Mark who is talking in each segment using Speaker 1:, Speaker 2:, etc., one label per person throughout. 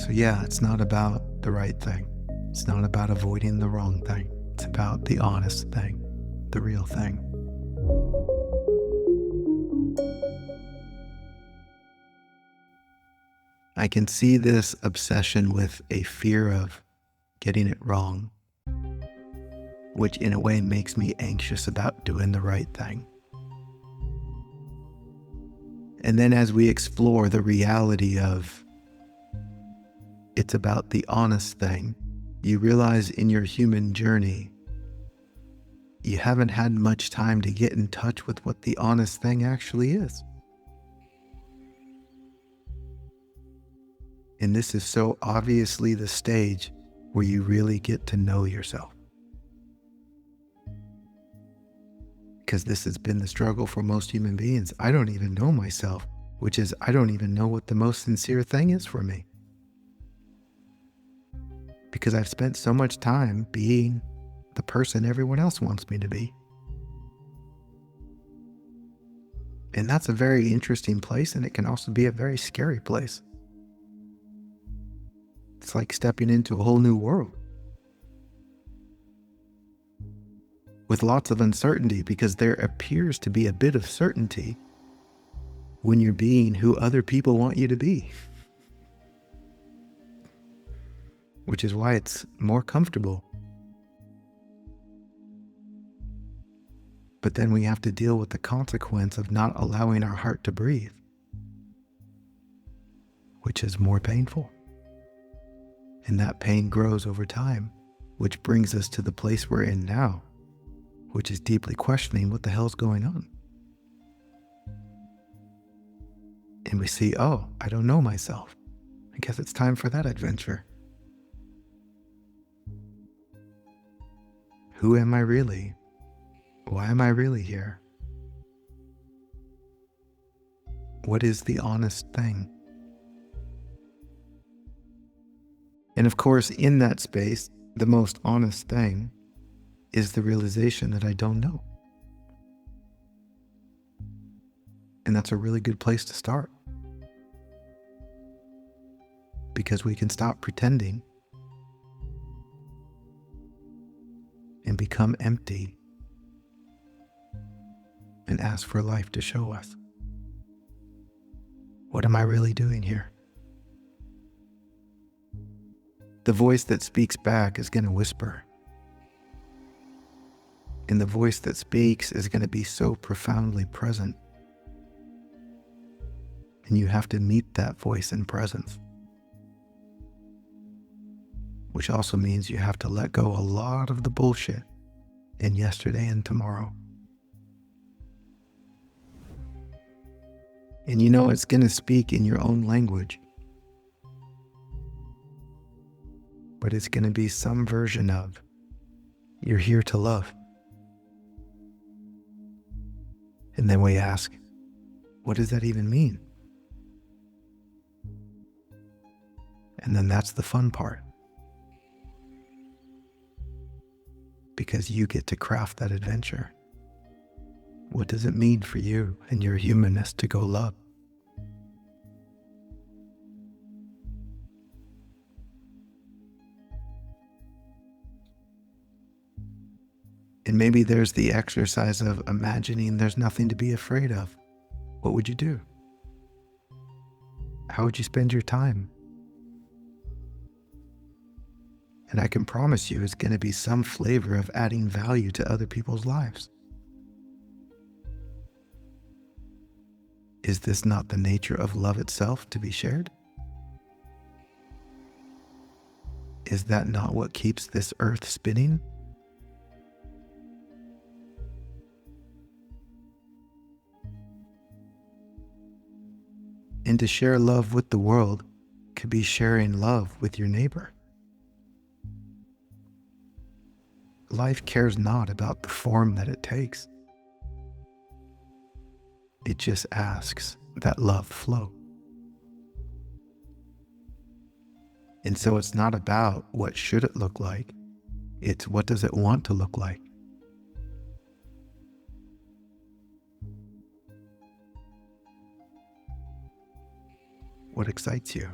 Speaker 1: So yeah, it's not about the right thing. It's not about avoiding the wrong thing. It's about the honest thing, the real thing. I can see this obsession with a fear of getting it wrong, which in a way makes me anxious about doing the right thing. And then as we explore the reality of it's about the honest thing, you realize in your human journey, you haven't had much time to get in touch with what the honest thing actually is. And this is so obviously the stage where you really get to know yourself. Because this has been the struggle for most human beings. I don't even know myself, which is I don't even know what the most sincere thing is for me. Because I've spent so much time being the person everyone else wants me to be. And that's a very interesting place, and it can also be a very scary place. It's like stepping into a whole new world with lots of uncertainty, because there appears to be a bit of certainty when you're being who other people want you to be, which is why it's more comfortable. But then we have to deal with the consequence of not allowing our heart to breathe, which is more painful. And that pain grows over time, which brings us to the place we're in now, which is deeply questioning what the hell's going on. And we see, oh, I don't know myself. I guess it's time for that adventure. Who am I really? Why am I really here? What is the honest thing? And of course, in that space, the most honest thing is the realization that I don't know. And that's a really good place to start, because we can stop pretending and become empty and ask for life to show us. What am I really doing here? The voice that speaks back is going to whisper. And the voice that speaks is going to be so profoundly present. And you have to meet that voice in presence, which also means you have to let go a lot of the bullshit in yesterday and tomorrow. And you know it's going to speak in your own language, but it's going to be some version of, you're here to love. And then we ask, what does that even mean? And then that's the fun part, because you get to craft that adventure. What does it mean for you and your humanness to go love? And maybe there's the exercise of imagining there's nothing to be afraid of. What would you do? How would you spend your time? And I can promise you it's going to be some flavor of adding value to other people's lives. Is this not the nature of love itself, to be shared? Is that not what keeps this earth spinning? And to share love with the world could be sharing love with your neighbor. Life cares not about the form that it takes. It just asks that love flow. And so it's not about what should it look like, it's what does it want to look like. What excites you?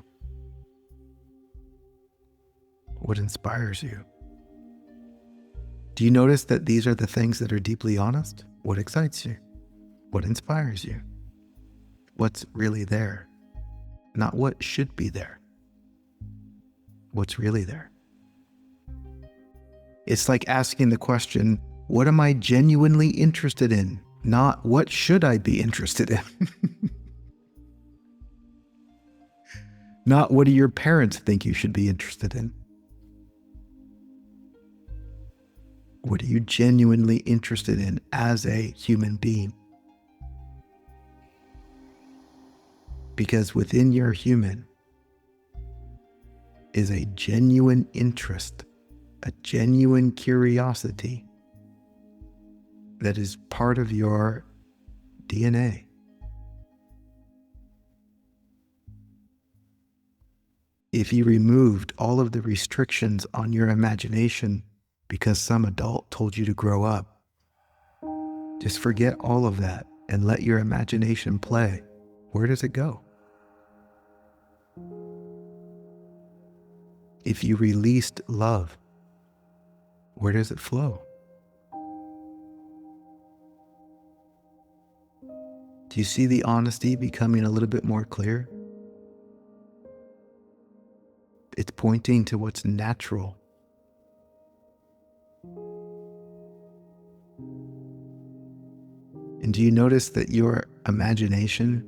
Speaker 1: What inspires you? Do you notice that these are the things that are deeply honest? What excites you? What inspires you? What's really there? Not what should be there. What's really there? It's like asking the question, what am I genuinely interested in? Not what should I be interested in? Not what do your parents think you should be interested in? What are you genuinely interested in as a human being? Because within your human is a genuine interest, a genuine curiosity that is part of your DNA. If you removed all of the restrictions on your imagination because some adult told you to grow up, just forget all of that and let your imagination play. Where does it go? If you released love, where does it flow? Do you see the honesty becoming a little bit more clear? It's pointing to what's natural. And do you notice that your imagination,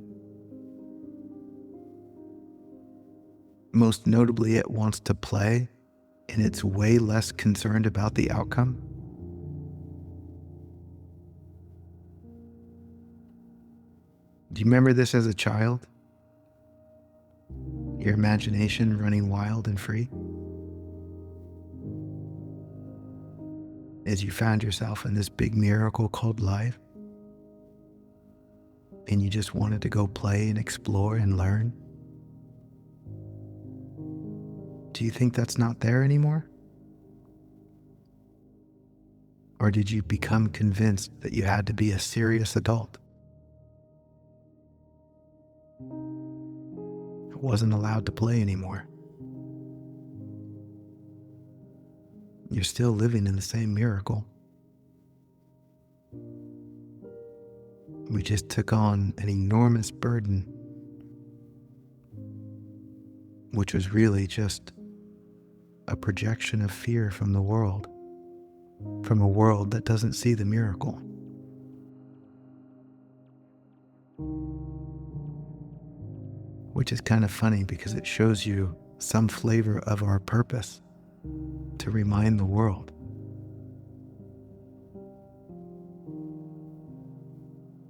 Speaker 1: most notably, it wants to play and it's way less concerned about the outcome? Do you remember this as a child? Your imagination running wild and free? As you found yourself in this big miracle called life, and you just wanted to go play and explore and learn? Do you think that's not there anymore? Or did you become convinced that you had to be a serious adult? Wasn't allowed to play anymore? You're still living in the same miracle. We just took on an enormous burden, which was really just a projection of fear from the world, from a world that doesn't see the miracle. Which is kind of funny because it shows you some flavor of our purpose to remind the world.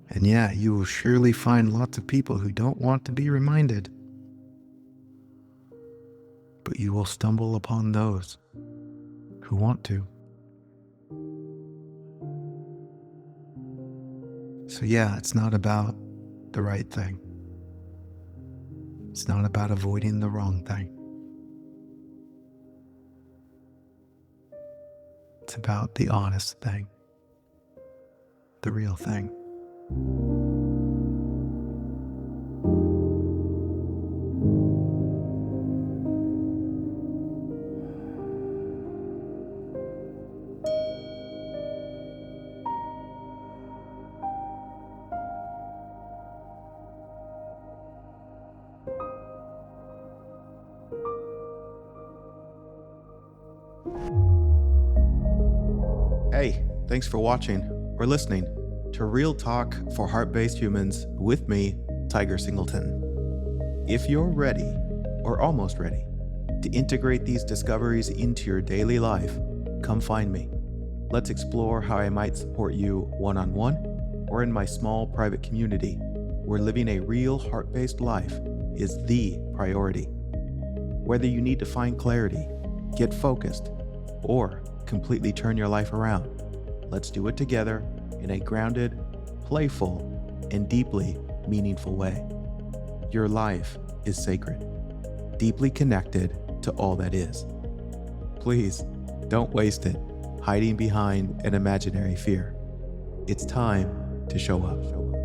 Speaker 1: And yeah, you will surely find lots of people who don't want to be reminded, but you will stumble upon those who want to. So yeah, it's not about the right thing. It's not about avoiding the wrong thing. It's about the honest thing, the real thing.
Speaker 2: Hey, thanks for watching or listening to Real Talk for Heart-Based Humans with me, Tiger Singleton. If you're ready, or almost ready, to integrate these discoveries into your daily life, come find me. Let's explore how I might support you one-on-one or in my small private community, where living a real heart-based life is the priority. Whether you need to find clarity, get focused, or completely turn your life around, let's do it together in a grounded, playful, and deeply meaningful way. Your life is sacred, deeply connected to all that is. Please, don't waste it hiding behind an imaginary fear. It's time to show up.